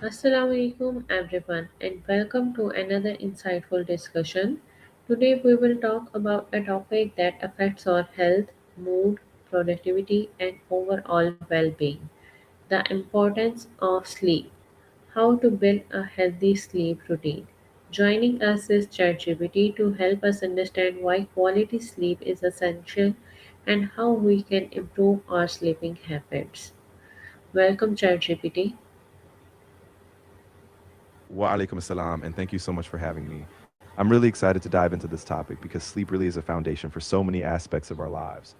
Assalamu alaikum everyone and welcome to another insightful discussion. Today we will talk about a topic that affects our health, mood, productivity and overall well-being. The importance of sleep. How to build a healthy sleep routine. Joining us is ChatGPT to help us understand why quality sleep is essential and how we can improve our sleeping habits. Welcome ChatGPT. Wa alaikum assalam, and thank you so much for having me. I'm really excited to dive into this topic because sleep really is a foundation for so many aspects of our lives.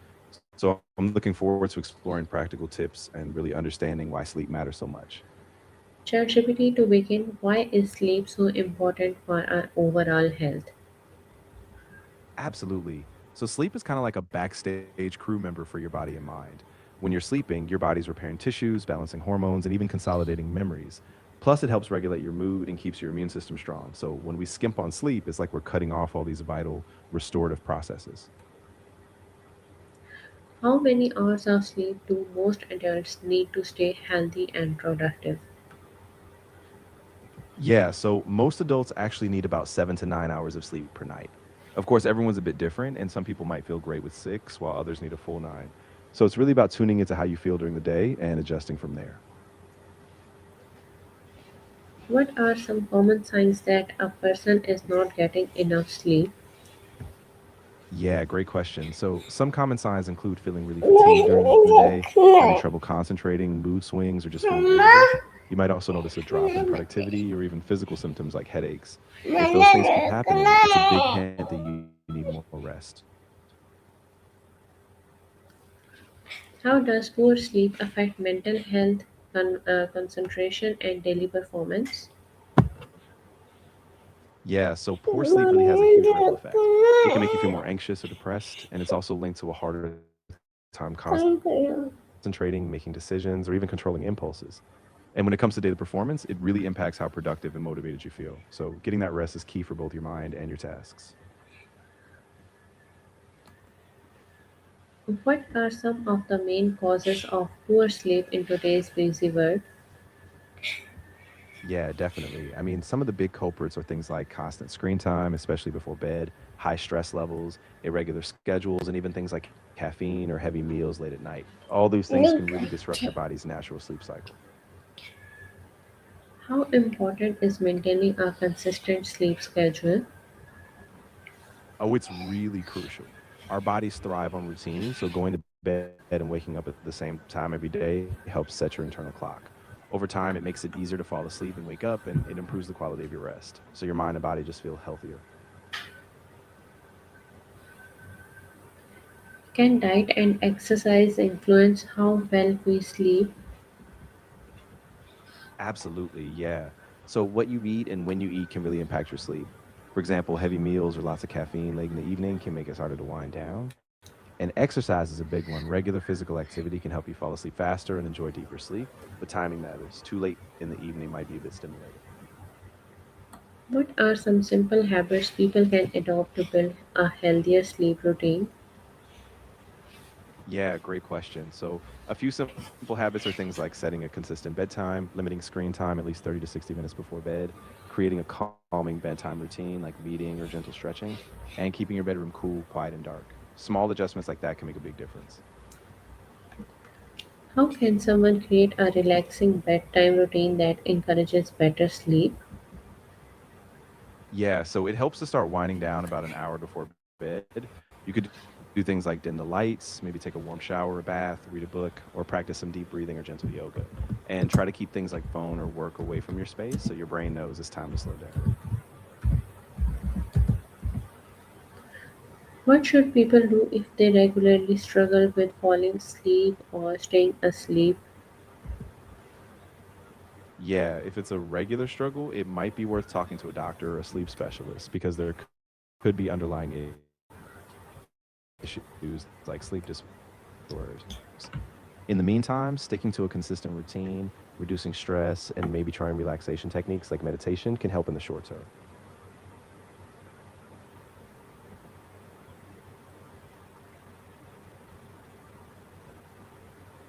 So I'm looking forward to exploring practical tips and really understanding why sleep matters so much. ChatGPT to begin, why is sleep so important for our overall health? Absolutely. So sleep is kind of like a backstage crew member for your body and mind. When you're sleeping, your body's repairing tissues, balancing hormones, and even consolidating memories. Plus, it helps regulate your mood and keeps your immune system strong. So when we skimp on sleep, it's like we're cutting off all these vital restorative processes. How many hours of sleep do most adults need to stay healthy and productive? Yeah, so most adults actually need about 7 to 9 hours of sleep per night. Of course, everyone's a bit different, and some people might feel great with 6, while others need a full 9. So it's really about tuning into how you feel during the day and adjusting from there. What are some common signs that a person is not getting enough sleep? Yeah, great question. So some common signs include feeling really fatigued during the day, having trouble concentrating, mood swings, or just feeling irritable. You might also notice a drop in productivity or even physical symptoms like headaches. If those things keep happening, it's a big hint that you need more rest. How does poor sleep affect mental health, concentration, and daily performance? Yeah, so poor sleep really has a huge ripple effect. It can make you feel more anxious or depressed, and it's also linked to a harder time concentrating, making decisions, or even controlling impulses. And when it comes to daily performance, it really impacts how productive and motivated you feel. So getting that rest is key for both your mind and your tasks. What are some of the main causes of poor sleep in today's busy world? Yeah, definitely. I mean, some of the big culprits are things like constant screen time, especially before bed, high stress levels, irregular schedules, and even things like caffeine or heavy meals late at night. All these things can really disrupt your body's natural sleep cycle. How important is maintaining a consistent sleep schedule? Oh, it's really crucial. Our bodies thrive on routine, so going to bed and waking up at the same time every day helps set your internal clock. Over time, it makes it easier to fall asleep and wake up, and it improves the quality of your rest. So your mind and body just feel healthier. Can diet and exercise influence how well we sleep? Absolutely, yeah. So what you eat and when you eat can really impact your sleep. For example, heavy meals or lots of caffeine late in the evening can make it harder to wind down. And exercise is a big one. Regular physical activity can help you fall asleep faster and enjoy deeper sleep, but timing matters. Too late in the evening might be a bit stimulating. What are some simple habits people can adopt to build a healthier sleep routine? Yeah, great question. So, a few simple habits are things like setting a consistent bedtime, limiting screen time at least 30 to 60 minutes before bed, creating a calming bedtime routine like reading or gentle stretching, and keeping your bedroom cool, quiet, and dark. Small adjustments like that can make a big difference. How can someone create a relaxing bedtime routine that encourages better sleep? Yeah, so it helps to start winding down about an hour before bed. You could do things like dim the lights, maybe take a warm shower or bath, read a book, or practice some deep breathing or gentle yoga. And try to keep things like phone or work away from your space so your brain knows it's time to slow down. What should people do if they regularly struggle with falling asleep or staying asleep? Yeah, if it's a regular struggle, it might be worth talking to a doctor or a sleep specialist because there could be underlying issues like sleep disorders. In the meantime, sticking to a consistent routine, reducing stress, and maybe trying relaxation techniques like meditation can help in the short term.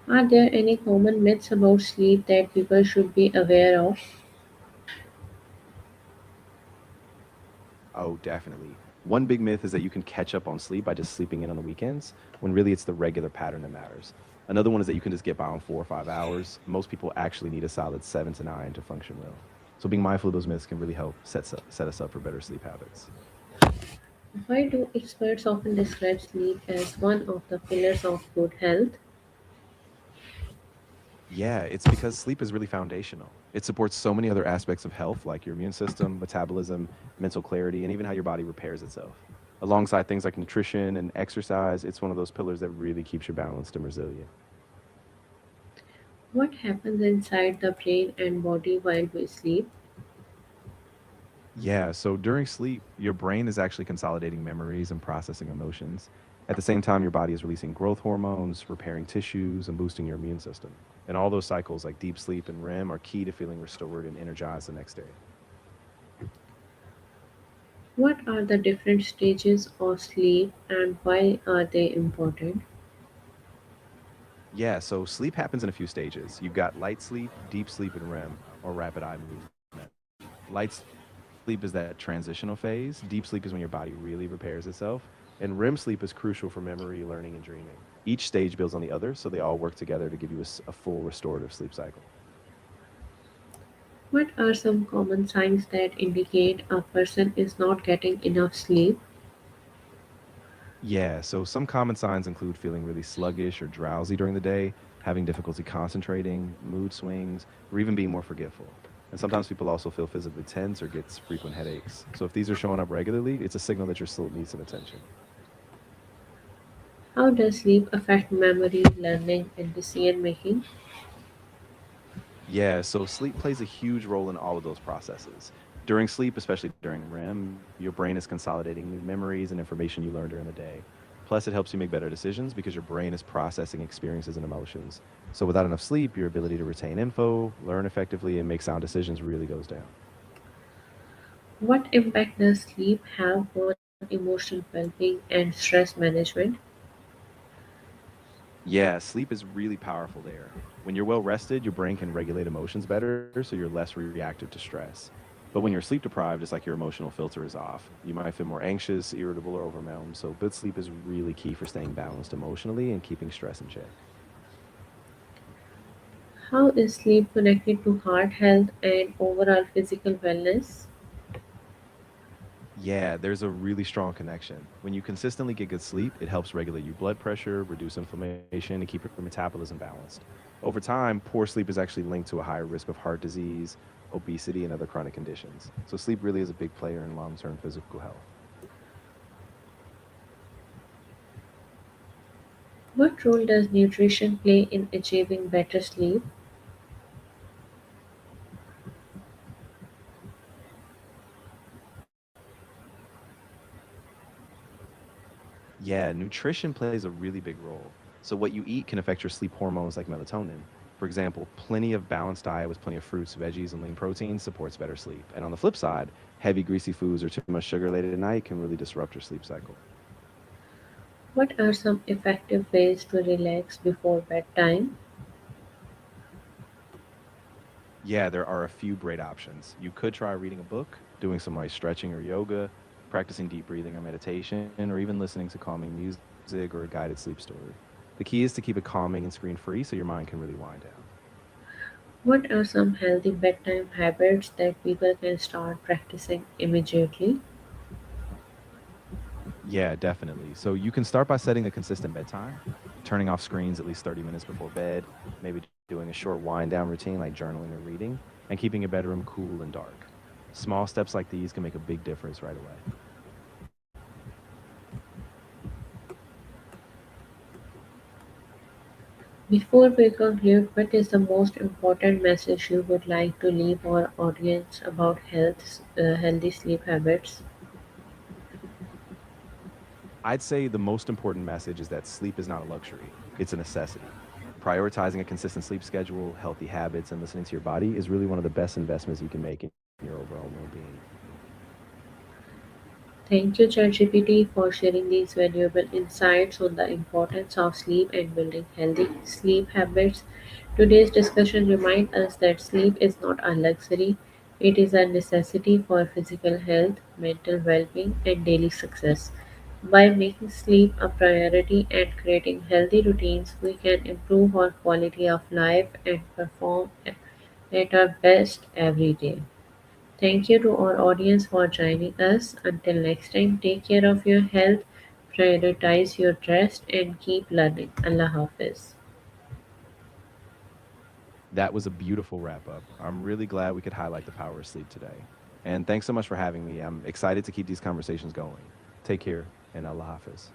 Are there any common myths about sleep that people should be aware of? Oh, definitely. One big myth is that you can catch up on sleep by just sleeping in on the weekends, when really it's the regular pattern that matters. Another one is that you can just get by on 4 or 5 hours. Most people actually need a solid 7 to 9 to function well. So being mindful of those myths can really help set us up for better sleep habits. Why do experts often describe sleep as one of the pillars of good health? Yeah, it's because sleep is really foundational. It supports so many other aspects of health, like your immune system, metabolism, mental clarity, and even how your body repairs itself. Alongside things like nutrition and exercise, it's one of those pillars that really keeps you balanced and resilient. What happens inside the brain and body while we sleep? Yeah, so during sleep, your brain is actually consolidating memories and processing emotions. At the same time, your body is releasing growth hormones, repairing tissues, and boosting your immune system. And all those cycles, like deep sleep and REM, are key to feeling restored and energized the next day. What are the different stages of sleep and why are they important? Yeah, so sleep happens in a few stages. You've got light sleep, deep sleep, and REM, or rapid eye movement. Light sleep is that transitional phase. Deep sleep is when your body really repairs itself. And REM sleep is crucial for memory, learning, and dreaming. Each stage builds on the other, so they all work together to give you a full restorative sleep cycle. What are some common signs that indicate a person is not getting enough sleep? Yeah, so some common signs include feeling really sluggish or drowsy during the day, having difficulty concentrating, mood swings, or even being more forgetful. And sometimes people also feel physically tense or gets frequent headaches. So if these are showing up regularly, it's a signal that your sleep needs some attention. How does sleep affect memory, learning, and decision making? Yeah, so sleep plays a huge role in all of those processes. During sleep, especially during REM, your brain is consolidating new memories and information you learned during the day. Plus, it helps you make better decisions because your brain is processing experiences and emotions. So, without enough sleep, your ability to retain info, learn effectively, and make sound decisions really goes down. What impact does sleep have on emotional well being and stress management? Yeah, sleep is really powerful there. When you're well rested, your brain can regulate emotions better, so you're less reactive to stress. But when you're sleep deprived, it's like your emotional filter is off. You might feel more anxious, irritable, or overwhelmed. So, good sleep is really key for staying balanced emotionally and keeping stress in check. How is sleep connected to heart health and overall physical wellness? Yeah, there's a really strong connection. When you consistently get good sleep, it helps regulate your blood pressure, reduce inflammation, and keep your metabolism balanced. Over time, poor sleep is actually linked to a higher risk of heart disease, obesity, and other chronic conditions. So, sleep really is a big player in long term physical health. What role does nutrition play in achieving better sleep? Yeah, nutrition plays a really big role. So, what you eat can affect your sleep hormones like melatonin. For example, plenty of balanced diet with plenty of fruits, veggies, and lean protein supports better sleep. And on the flip side, heavy, greasy foods or too much sugar late at night can really disrupt your sleep cycle. What are some effective ways to relax before bedtime? Yeah, there are a few great options. You could try reading a book, doing some light stretching or yoga, practicing deep breathing or meditation, or even listening to calming music or a guided sleep story. The key is to keep it calming and screen free so your mind can really wind down. What are some healthy bedtime habits that people can start practicing immediately? Yeah, definitely. So you can start by setting a consistent bedtime, turning off screens at least 30 minutes before bed, maybe doing a short wind down routine like journaling or reading, and keeping your bedroom cool and dark. Small steps like these can make a big difference right away. Before we conclude, what is the most important message you would like to leave our audience about healthy sleep habits? I'd say the most important message is that sleep is not a luxury, it's a necessity. Prioritizing a consistent sleep schedule, healthy habits, and listening to your body is really one of the best investments you can make in your overall well being. Thank you, ChatGPT, for sharing these valuable insights on the importance of sleep and building healthy sleep habits. Today's discussion reminds us that sleep is not a luxury, It is a necessity for physical health, mental well being, and daily success. By making sleep a priority and creating healthy routines, we can improve our quality of life and perform at our best every day. Thank you to our audience for joining us. Until next time, take care of your health, prioritize your rest, and keep learning. Allah Hafiz. That was a beautiful wrap up. I'm really glad we could highlight the power of sleep today. And thanks so much for having me. I'm excited to keep these conversations going. Take care, and Allah Hafiz.